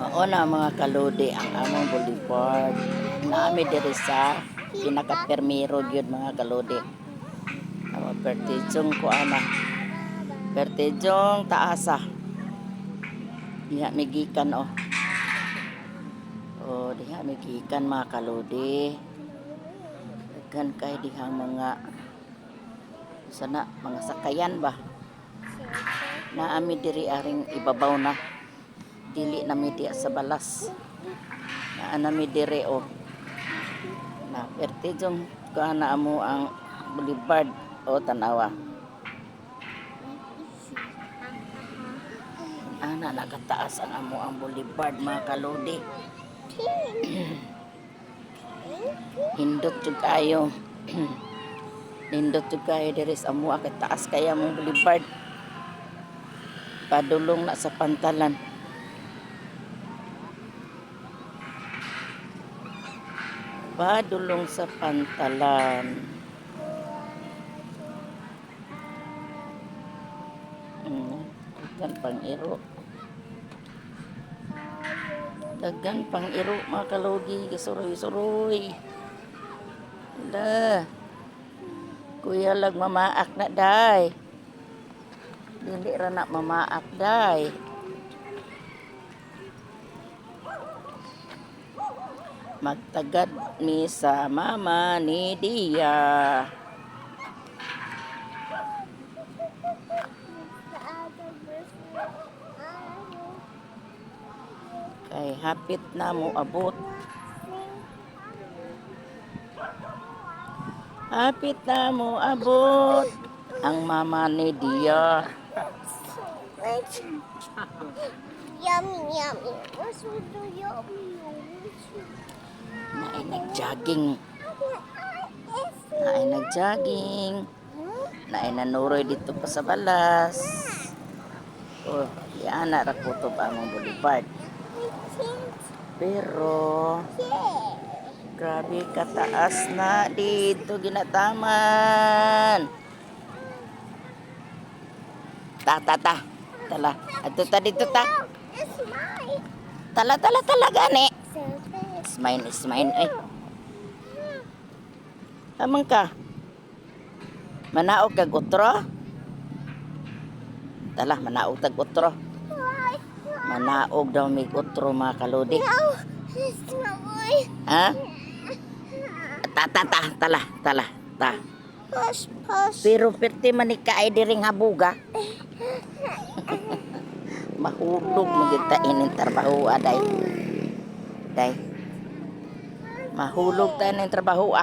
Mao na mga kalodi ang among boulevard. Naami diri sa pinaka-permiro gyud mga kalodi. Ang pertijong ko ana. Pertijong taasa. Diha migikan oh. Oh, diha migikan mga kalodi. Daghan kay dihang mga sana mga sakayan ba. Naami diri aring ibabaw na. Dili na media sa balas na anami dire o na pertijong kana amo ang boulevard o tanawa ana nakataas ang amo ang boulevard mga kalodi. Hindot jud kayo nindot jud kayo dire sa amo kataas kaya mong boulevard padulong na sa pantalan. Padulong sa pantalan. Daghan pang-iro. Daghan pang-iro mga kalogi. Kasuroy-suroy. Hala. Kuya lag mamaak na day. Dili ra na mamaak day. Magtagad ni sa mama ni Dia. Kay hapit na mo abot. Hapit na mo abot ang mama ni Dia. Yummy, yummy. What's with the yummy? Naay nag-jogging. Naay nag-jogging. Naay nanuroy dito pa sa balas. Oh, yan na rakutob among boulevard. Pero grabe kataas na dito ginataman. Tala. Adto ta dito ta. Tala gani. Is mine ay. Amang ka. Manaog kag utro? Tala, manaog tag utro. Manaog daw mig utro mga kalodi. Ha? Tala. Pero perti manika ay diring habuga. Mahulog magita inin trabaho aday. Day. Mahulog tayo ng trabaho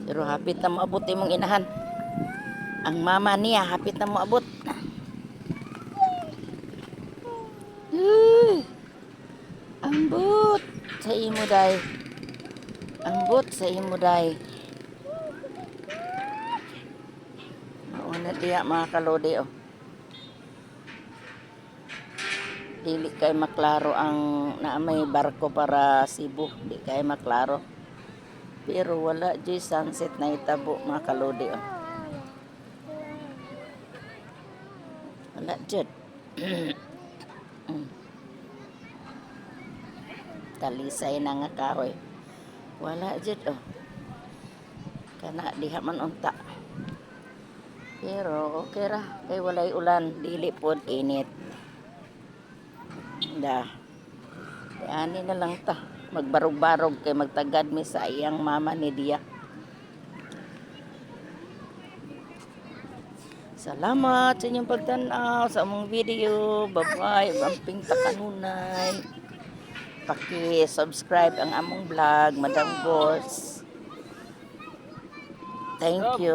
Pero hapit na maabot imong inahan. Ang mama niya hapit na maabot. Ambot sa imo day. Ambot sa imo day. Mauna diya mga kalodi oh. Dili kay maklaro ang naamay barko para Cebu. Di kay maklaro. Pero wala di sunset na itabo mga kalodi oh. Wala jud. Talisay na nga kahoy. Wala jud oh. Kana diha man unta. Pero okay ra kay walay ulan, dili pod init. Ani na lang ta. Magbarog-barog kay magtagad mi sa iyang mama ni Dia. Salamat sa inyong pagtanaw sa among video. Bye-bye. Bamping ta kanunay. Paki-subscribe ang among vlog, Madam Boss. Thank you.